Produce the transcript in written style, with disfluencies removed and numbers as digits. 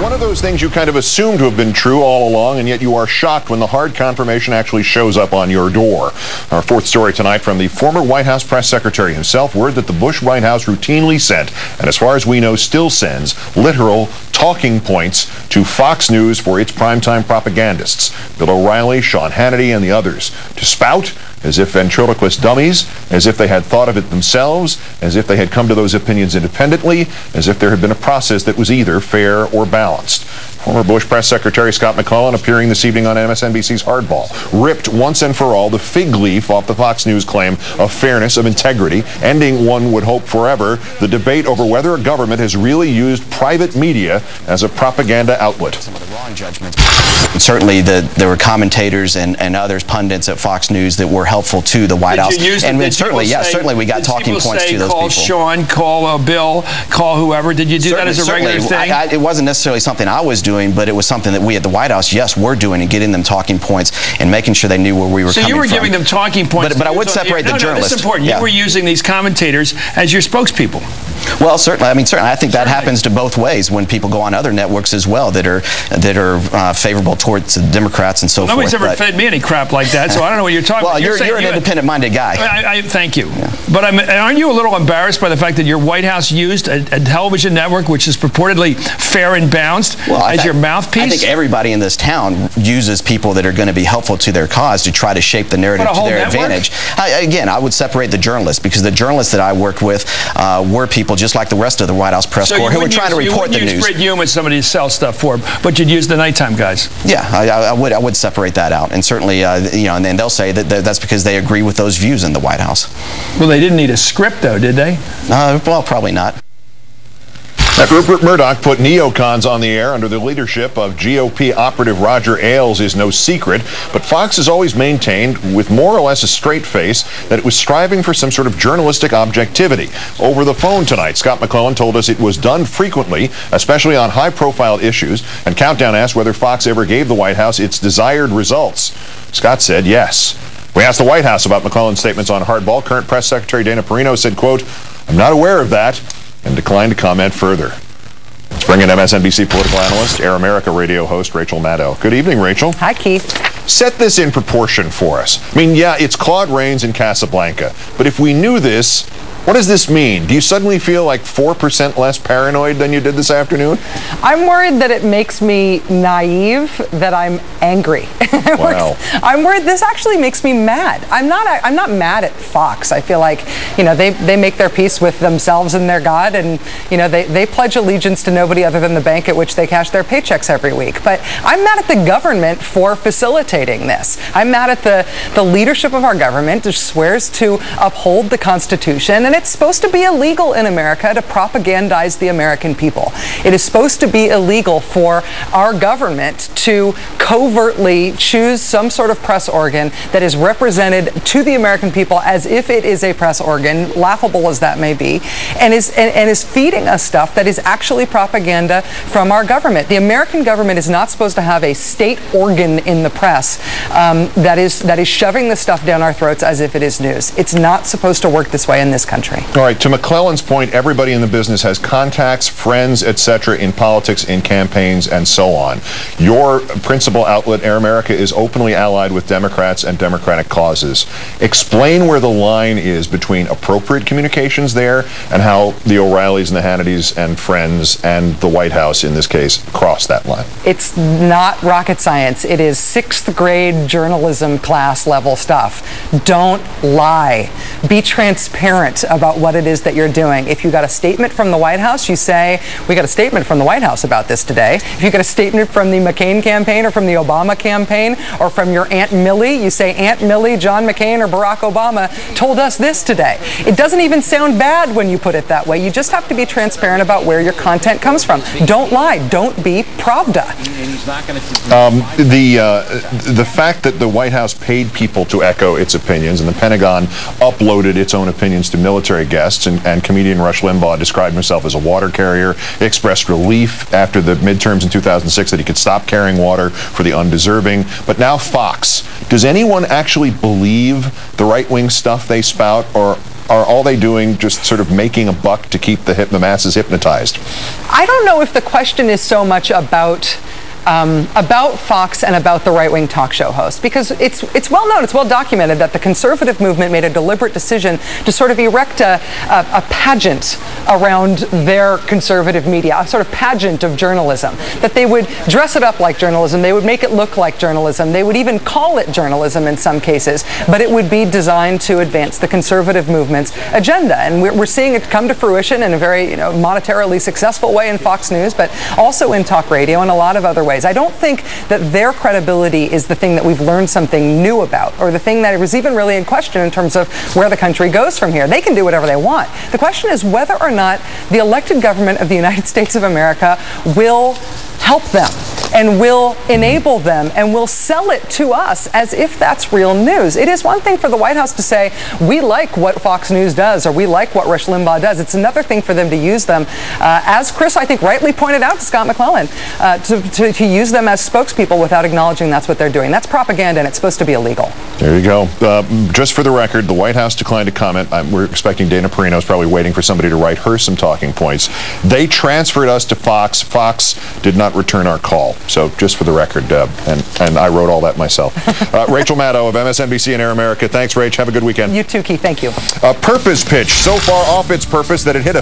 one of those things you kind of assumed to have been true all along, and yet you are shocked when the hard confirmation actually shows up on your door. Our fourth story tonight from the former White House press secretary himself, word that the Bush White House routinely sent, and as far as we know still sends, literal talking points to Fox News for its primetime propagandists, Bill O'Reilly, Sean Hannity, and the others, to spout as if ventriloquist dummies, as if they had thought of it themselves, as if they had come to those opinions independently, as if there had been a process that was either fair or balanced. Former Bush Press Secretary Scott McClellan appearing this evening on MSNBC's Hardball ripped once and for all the fig leaf off the Fox News claim of fairness, of integrity, ending, one would hope forever, the debate over whether a government has really used private media as a propaganda outlet. Some of the wrong judgments. Certainly there were commentators and others, pundits at Fox News that were helpful to the White House. And certainly, yeah, certainly we got talking points to those people. Call Sean, call Bill, call whoever. Did you do that as a regular thing? It wasn't necessarily something I was doing, but it was something that we at the White House, yes, were doing, and getting them talking points and making sure they knew where we were coming from. So you were giving them talking points. But I would separate the journalists. That's important. Yeah. You were using these commentators as your spokespeople. Well, certainly. I mean, certainly. I think that happens to both ways when people go on other networks as well that are favorable towards the Democrats and so forth. Nobody's ever fed me any crap like that, so I don't know what you're talking about. Well, you're an independent-minded guy. Thank you. Yeah. But aren't you a little embarrassed by the fact that your White House used a television network which is purportedly fair and balanced as your mouthpiece? I think everybody in this town uses people that are going to be helpful to their cause to try to shape the narrative to their advantage. Again, I would separate the journalists, because the journalists that I worked with were people just like the rest of the White House press corps who were trying to report the news. You wouldn't use Fred Hume as somebody to sell stuff for, but you'd use the nighttime guys. Yeah, I would separate that out, and certainly, you know, and then they'll say that that's because they agree with those views in the White House. Well, they didn't need a script, though, did they? Well, probably not. That Rupert Murdoch put neocons on the air under the leadership of GOP operative Roger Ailes is no secret, but Fox has always maintained, with more or less a straight face, that it was striving for some sort of journalistic objectivity. Over the phone tonight, Scott McClellan told us it was done frequently, especially on high-profile issues, and Countdown asked whether Fox ever gave the White House its desired results. Scott said yes. We asked the White House about McClellan's statements on Hardball. Current Press Secretary Dana Perino said, quote, "I'm not aware of that," and declined to comment further. Let's bring in MSNBC political analyst, Air America radio host Rachel Maddow. Good evening, Rachel. Hi, Keith. Set this in proportion for us. I mean, yeah, it's Claude Rains in Casablanca, but if we knew this, what does this mean? Do you suddenly feel like 4% less paranoid than you did this afternoon? I'm worried that it makes me naive, that I'm angry. Wow. I'm worried this actually makes me mad. I'm not mad at Fox. I feel like, you know, they make their peace with themselves and their God, and, you know, they pledge allegiance to nobody other than the bank at which they cash their paychecks every week. But I'm mad at the government for facilitating this. I'm mad at the leadership of our government, which swears to uphold the Constitution. And it's supposed to be illegal in America to propagandize the American people. It is supposed to be illegal for our government to covertly choose some sort of press organ that is represented to the American people as if it is a press organ, laughable as that may be, and is feeding us stuff that is actually propaganda from our government. The American government is not supposed to have a state organ in the press that is shoving this stuff down our throats as if it is news. It's not supposed to work this way in this country. All right, to McClellan's point, everybody in the business has contacts, friends, etc. in politics, in campaigns, and so on. Your principal outlet, Air America, is openly allied with Democrats and Democratic causes. Explain where the line is between appropriate communications there and how the O'Reillys and the Hannitys and friends and the White House, in this case, cross that line. It's not rocket science. It is 6th grade journalism class level stuff. Don't lie. Be transparent about what it is that you're doing. If you got a statement from the White House, you say, we got a statement from the White House about this today. If you got a statement from the McCain campaign or from the Obama campaign or from your Aunt Millie, you say, Aunt Millie, John McCain, or Barack Obama told us this today. It doesn't even sound bad when you put it that way. You just have to be transparent about where your content comes from. Don't lie. Don't be Pravda. The fact that the White House paid people to echo its opinions and the Pentagon uploaded its own opinions to military guests, and comedian Rush Limbaugh described himself as a water carrier, expressed relief after the midterms in 2006 that he could stop carrying water for the undeserving. But now Fox. Does anyone actually believe the right-wing stuff they spout, or are all they doing just sort of making a buck to keep the masses hypnotized? I don't know if the question is so much about Fox and about the right-wing talk show host, because it's well known, it's well documented that the conservative movement made a deliberate decision to sort of erect a pageant around their conservative media, a sort of pageant of journalism, that they would dress it up like journalism, they would make it look like journalism, they would even call it journalism in some cases, but it would be designed to advance the conservative movement's agenda. And we're seeing it come to fruition in a very monetarily successful way in Fox News, but also in talk radio and a lot of other ways. I don't think that their credibility is the thing that we've learned something new about, or the thing that was even really in question in terms of where the country goes from here. They can do whatever they want. The question is whether or not the elected government of the United States of America will help them and will enable them and will sell it to us as if that's real news. It is one thing for the White House to say, we like what Fox News does, or we like what Rush Limbaugh does. It's another thing for them to use them, as Chris, I think, rightly pointed out to Scott McClellan, to use them as spokespeople without acknowledging that's what they're doing. That's propaganda, and it's supposed to be illegal. There you go. Just for the record, the White House declined to comment. We're expecting Dana Perino is probably waiting for somebody to write her some talking points. They transferred us to Fox. Fox did not return our call. So just for the record, and I wrote all that myself. Rachel Maddow of MSNBC and Air America. Thanks, Rach. Have a good weekend. You too, Keith. Thank you. A purpose pitch so far off its purpose that it hit a